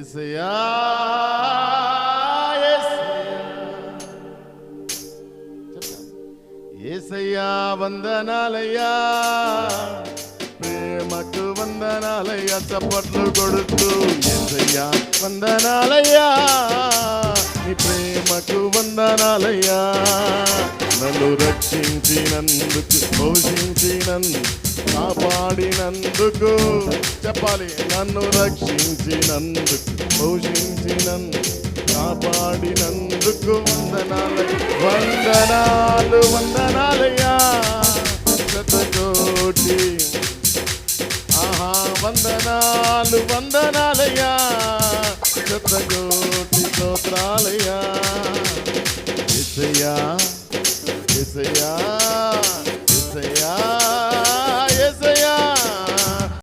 యేసయ్యా యేసయ్యా వందనాలయ్యా, ప్రేమకు వందనాలయ్యా, చప్పట్లు కొడుతూ యేసయ్యా వందనాలయ్యా, నీ ప్రేమకు వందనాలయ్యా, నన్ను రక్షించినందుకు, పోషించినందుకు, కాపాడినందుకు, చెప్పాలి, నన్ను రక్షించినందుకు, పోషించినందుకు, కాపాడినందుకు వందనాలు, వందనాలు వందనాలయ్యా, శతకోటి ఆహా వందనాలు వందనాలయ్యా, శతకోటి స్తోత్రాలయ్యా, యేసయ్యా యేసయ్యా యేసయ్యా